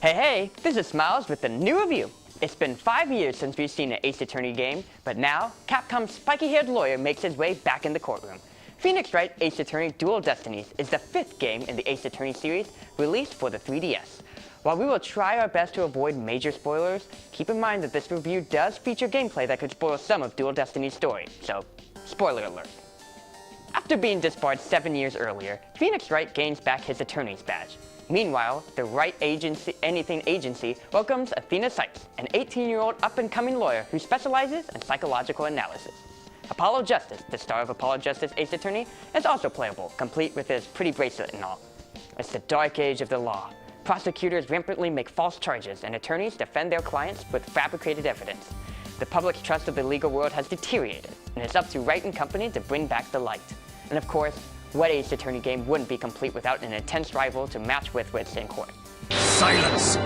Hey, this is Smiles with a new review. It's been 5 years since we've seen an Ace Attorney game, but now Capcom's spiky-haired lawyer makes his way back in the courtroom. Phoenix Wright Ace Attorney Dual Destinies is the 5th game in the Ace Attorney series released for the 3DS. While we will try our best to avoid major spoilers, keep in mind that this review does feature gameplay that could spoil some of Dual Destiny's story, so spoiler alert. After being disbarred 7 years earlier, Phoenix Wright gains back his attorney's badge. Meanwhile, the Wright Anything Agency welcomes Athena Sykes, an 18-year-old up-and-coming lawyer who specializes in psychological analysis. Apollo Justice, the star of Apollo Justice Ace Attorney, is also playable, complete with his pretty bracelet and all. It's the dark age of the law. Prosecutors rampantly make false charges, and attorneys defend their clients with fabricated evidence. The public's trust of the legal world has deteriorated, and it's up to Wright and company to bring back the light. And of course, what Ace Attorney game wouldn't be complete without an intense rival to match with in court? Silence!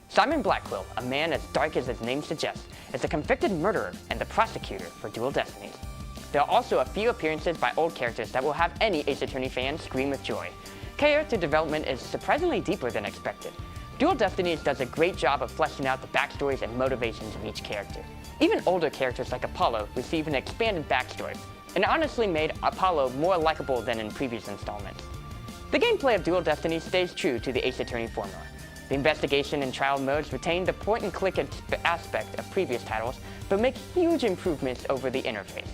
Simon Blackquill, a man as dark as his name suggests, is a convicted murderer and the prosecutor for Dual Destinies. There are also a few appearances by old characters that will have any Ace Attorney fan scream with joy. Character development is surprisingly deeper than expected. Dual Destinies does a great job of fleshing out the backstories and motivations of each character. Even older characters like Apollo receive an expanded backstory, and honestly made Apollo more likable than in previous installments. The gameplay of Dual Destinies stays true to the Ace Attorney formula. The investigation and trial modes retain the point-and-click aspect of previous titles, but make huge improvements over the interface.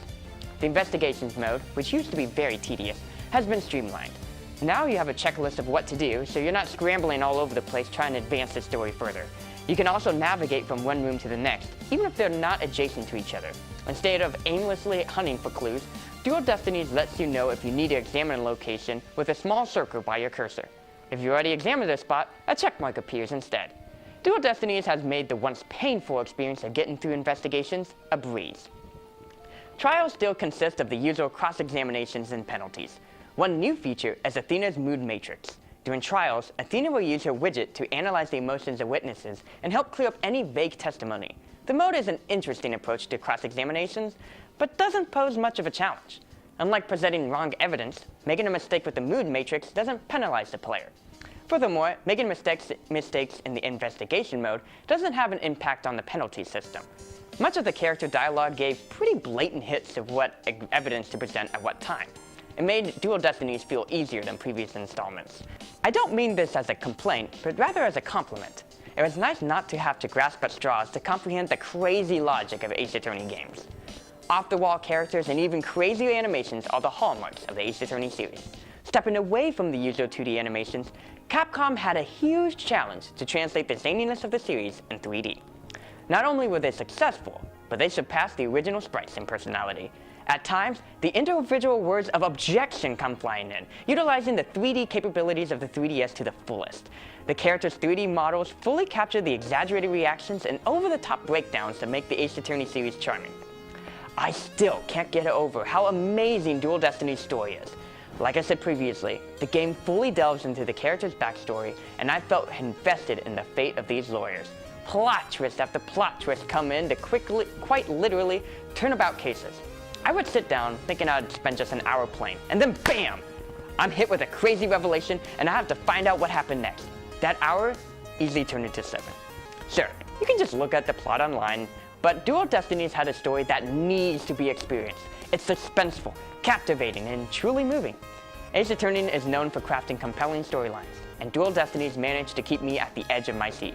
The investigations mode, which used to be very tedious, has been streamlined. Now you have a checklist of what to do, so you're not scrambling all over the place trying to advance the story further. You can also navigate from one room to the next, even if they're not adjacent to each other. Instead of aimlessly hunting for clues, Dual Destinies lets you know if you need to examine a location with a small circle by your cursor. If you already examined a spot, a checkmark appears instead. Dual Destinies has made the once painful experience of getting through investigations a breeze. Trials still consist of the usual cross-examinations and penalties. One new feature is Athena's mood matrix. During trials, Athena will use her widget to analyze the emotions of witnesses and help clear up any vague testimony. The mode is an interesting approach to cross-examinations, but doesn't pose much of a challenge. Unlike presenting wrong evidence, making a mistake with the mood matrix doesn't penalize the player. Furthermore, making mistakes in the investigation mode doesn't have an impact on the penalty system. Much of the character dialogue gave pretty blatant hits of what evidence to present at what time. It made Dual Destinies feel easier than previous installments. I don't mean this as a complaint, but rather as a compliment. It was nice not to have to grasp at straws to comprehend the crazy logic of Ace Attorney games. Off-the-wall characters and even crazy animations are the hallmarks of the Ace Attorney series. Stepping away from the usual 2D animations, Capcom had a huge challenge to translate the zaniness of the series in 3D. Not only were they successful, but they surpassed the original sprites in personality. At times, the individual words of objection come flying in, utilizing the 3D capabilities of the 3DS to the fullest. The characters' 3D models fully capture the exaggerated reactions and over-the-top breakdowns that make the Ace Attorney series charming. I still can't get over how amazing Dual Destiny's story is. Like I said previously, the game fully delves into the character's backstory, and I felt invested in the fate of these lawyers. Plot twist after plot twist come in to quite literally turn about cases. I would sit down thinking I'd spend just an hour playing, and then BAM! I'm hit with a crazy revelation, and I have to find out what happened next. That hour easily turned into 7. Sure, you can just look at the plot online, but Dual Destinies had a story that needs to be experienced. It's suspenseful, captivating, and truly moving. Ace Attorney is known for crafting compelling storylines, and Dual Destinies managed to keep me at the edge of my seat.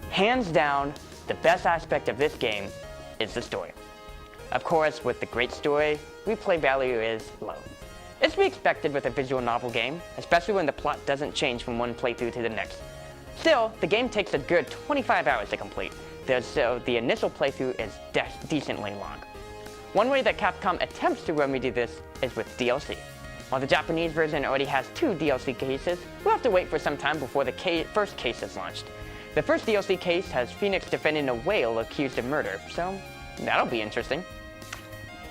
Hands down, the best aspect of this game is the story. Of course, with the great story, replay value is low. It's to be expected with a visual novel game, especially when the plot doesn't change from one playthrough to the next. Still, the game takes a good 25 hours to complete, so the initial playthrough is decently long. One way that Capcom attempts to remedy this is with DLC. While the Japanese version already has 2 DLC cases, we'll have to wait for some time before the first case is launched. The first DLC case has Phoenix defending a whale accused of murder, so that'll be interesting.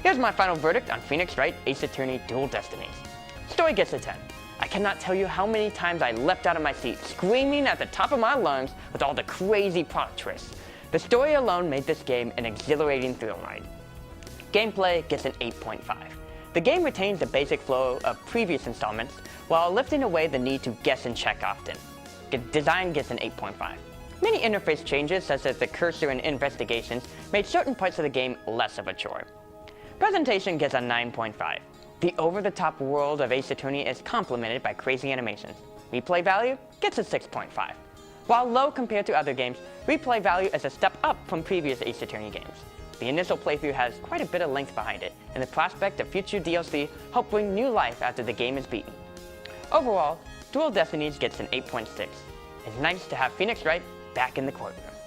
Here's my final verdict on Phoenix Wright Ace Attorney Dual Destinies. Story gets a 10. I cannot tell you how many times I leapt out of my seat, screaming at the top of my lungs with all the crazy plot twists. The story alone made this game an exhilarating thrill ride. Gameplay gets an 8.5. The game retains the basic flow of previous installments while lifting away the need to guess and check often. The design gets an 8.5. Many interface changes, such as the cursor and investigations, made certain parts of the game less of a chore. Presentation gets a 9.5. The over-the-top world of Ace Attorney is complemented by crazy animations. Replay value gets a 6.5. While low compared to other games, replay value is a step up from previous Ace Attorney games. The initial playthrough has quite a bit of length behind it, and the prospect of future DLC help bring new life after the game is beaten. Overall, Dual Destinies gets an 8.6. It's nice to have Phoenix Wright back in the courtroom.